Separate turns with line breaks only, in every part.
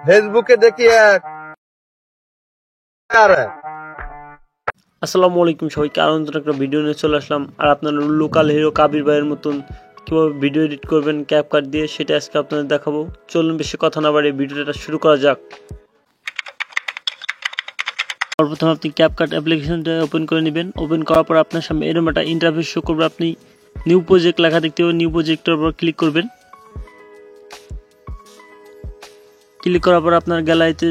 ফেসবুকে দেখি এক আর এক।
আসসালামু আলাইকুম সবাইকে, আরো নতুন একটা ভিডিও নিয়ে চলে আসলাম। আর আপনার লোকাল হিরো কাবির ভাইয়ের মতন কিভাবে ভিডিও এডিট করবেন ক্যাপকাট দিয়ে, সেটা আজকে আপনাদের দেখাবো। চলুন বেশি কথা না বাড়িয়ে ভিডিওটা শুরু করা যাক। সর্বপ্রথম আপনি ক্যাপকাট অ্যাপ্লিকেশনটা ওপেন করে নেবেন। ওপেন করার পর আপনার সামনে এরকম একটা ইন্টারফেস শো করবে। আপনি নিউ প্রজেক্ট লেখা দেখতে পাবেন, নিউ প্রজেক্টের উপর ক্লিক করবেন। ক্লিক করার পর আপনার গ্যালারিতে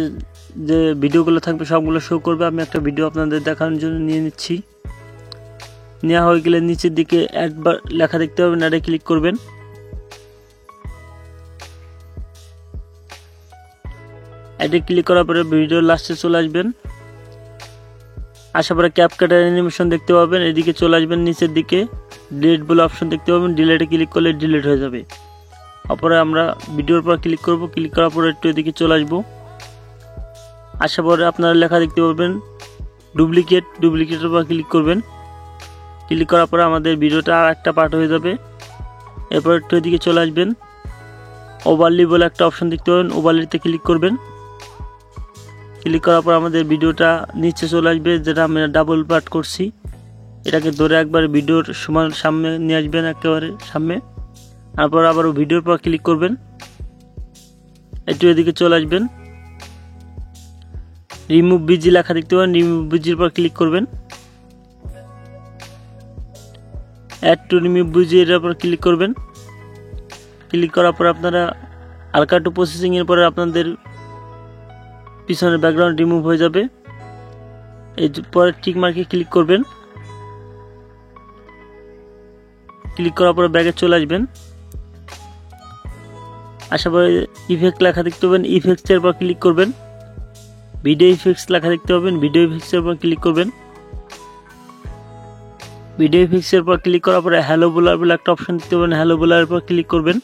যে ভিডিওগুলো থাকবে সবগুলো শো করবে। আমি একটা ভিডিও আপনাদের দেখানোর জন্য নিয়ে নিচ্ছি। নেওয়া হয়ে গেলে নিচের দিকে অ্যাড লেখা দেখতে পাবেন, অ্যাডে ক্লিক করবেন। অ্যাডে ক্লিক করার পরে ভিডিও লাস্টে চলে আসবেন। আসার পরে ক্যাপকাটের অ্যানিমেশন দেখতে পাবেন, এদিকে চলে আসবেন। নিচের দিকে ডিলিট বলে অপশন দেখতে পাবেন, ডিলিটে ক্লিক করলে ডিলিট হয়ে যাবে। তারপরে আমরা ভিডিওর পর ক্লিক করব। ক্লিক করার পরে একটু এদিকে চলে আসবো। আসার পরে আপনারা লেখা দেখতে পাবেন ডুপ্লিকেটের উপর ক্লিক করবেন। ক্লিক করার পরে আমাদের ভিডিওটা আর একটা পার্ট হয়ে যাবে। এরপর একটু এদিকে চলে আসবেন। ওভারলি বলে একটা অপশন দেখতে পাবেন, ওভারলিতে ক্লিক করবেন। ক্লিক করার পর আমাদের ভিডিওটা নিচে চলে আসবে, যেটা আমরা ডাবল পার্ট করছি। এটাকে ধরে একবার ভিডিওর সমান সামনে নিয়ে আসবেন, একেবারে সামনে। তারপর আবারও ভিডিওর পর ক্লিক করবেন। একটু এদিকে চলে আসবেন। রিমুভ বিজি লেখা দেখতে পাবেন, রিমুভ বিজির পর ক্লিক করবেন। অ্যাড টু রিমুভ বিজি এর উপর ক্লিক করবেন। ক্লিক করার পর আপনারা হালকা একটু প্রসেসিং এর পরে আপনাদের পিছনের ব্যাকগ্রাউন্ড রিমুভ হয়ে যাবে। এই পরে টিক মার্কে ক্লিক করবেন। ক্লিক করার পরে ব্যাগে চলে আসবেন। আসার পরে ইফেক্ট লেখা দেখতে পাবেন, ইফেক্টসের পর ক্লিক করবেন। ভিডিও ইফেক্টস লেখা দেখতে পাবেন, ভিডিও ইফেক্টসের পর ক্লিক করবেন। ভিডিও ইফেক্টসের পর ক্লিক করার পরে হ্যালো বোলার বলে একটা অপশন দেখতে পাবেন, হ্যালো বোলারের পর ক্লিক করবেন।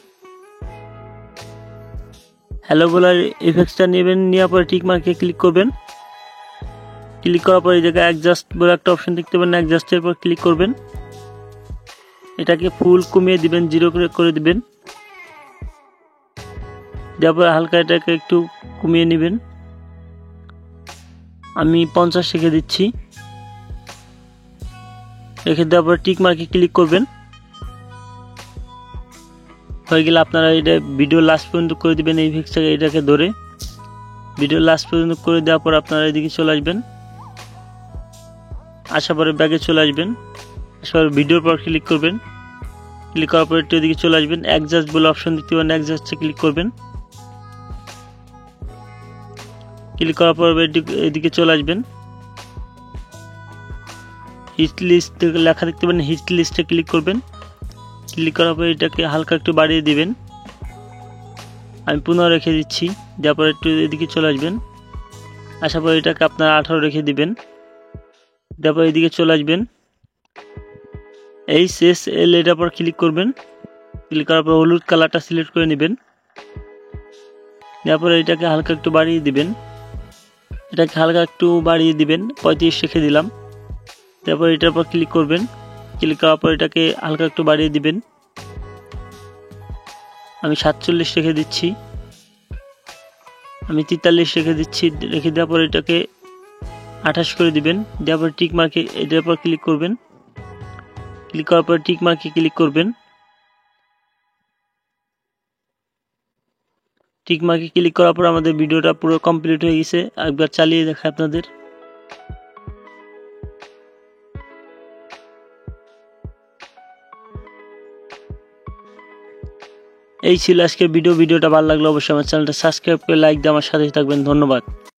হ্যালো বোলার ইফেক্টসটা নেবেন, নেওয়ার পরে টিক মার্কে ক্লিক করবেন। ক্লিক করার পরে এই জায়গায় অ্যাডজাস্ট বলে একটা অপশন দেখতে পাবেন, অ্যাডজাস্টের পর ক্লিক করবেন। এটাকে ফুল কমিয়ে দিবেন, 0 করে দিবেন। দেওয়ার পরে হালকা এটাকে একটু কমিয়ে নেবেন। আমি 50 রেখে দিচ্ছি। রেখে দেওয়ার পরে টিক মার্কে ক্লিক করবেন। হয়ে গেলে আপনারা এটা ভিডিও লাস্ট পর্যন্ত করে দিবেন। এই ইফেক্টটাকে এটাকে ধরে ভিডিও লাস্ট পর্যন্ত করে দেওয়ার পর আপনারা এদিকে চলে আসবেন। আসার পরে ব্যাগে চলে আসবেন। আসার পরে ভিডিওর পর ক্লিক করবেন। ক্লিক করার পরে একটু এদিকে চলে আসবেন। অ্যাডজাস্ট বলে অপশন দেখতে পাবেন, অ্যাডজাস্টে ক্লিক করবেন। ক্লিক করার পর এদিকে চলে আসবেন। হিট লিস্ট লেখা দেখতে পাবেন, হিট লিস্টে ক্লিক করবেন। ক্লিক করার পরে এটাকে হালকা একটু বাড়িয়ে দিবেন। আমি 15 রেখে দিচ্ছি। দেওয়ার পরে একটু এদিকে চলে আসবেন। আসার পরে এটাকে আপনারা 18 রেখে দিবেন। দেওয়ার পরে এদিকে চলে আসবেন। HSL এটার পর ক্লিক করবেন। ক্লিক করার পর হলুদ কালারটা সিলেক্ট করে নেবেন। দেওয়ার পরে এটাকে হালকা একটু বাড়িয়ে দিবেন। 35 রেখে দিলাম। তারপর এটার পর ক্লিক করবেন। ক্লিক করার পর এটাকে হালকা একটু বাড়িয়ে দিবেন। আমি 47 রেখে দিচ্ছি। আমি 43 রেখে দিচ্ছি। রেখে দেওয়ার পর এটাকে 28 করে দিবেন। দেওয়ার পর টিক মার্কে এটার পর ক্লিক করবেন। ক্লিক করার পর টিক মার্কে ক্লিক করবেন। টিক মার্কে ক্লিক করার পর আমাদের ভিডিওটা পুরো কমপ্লিট হয়ে গেছে। একবার চালিয়ে দেখাই আপনাদের। এই ছিল আজকের ভিডিওটা ভালো লাগলে অবশ্যই আমার চ্যানেলটা সাবস্ক্রাইব করে লাইক দিয়ে আমার সাথে থাকবেন। ধন্যবাদ।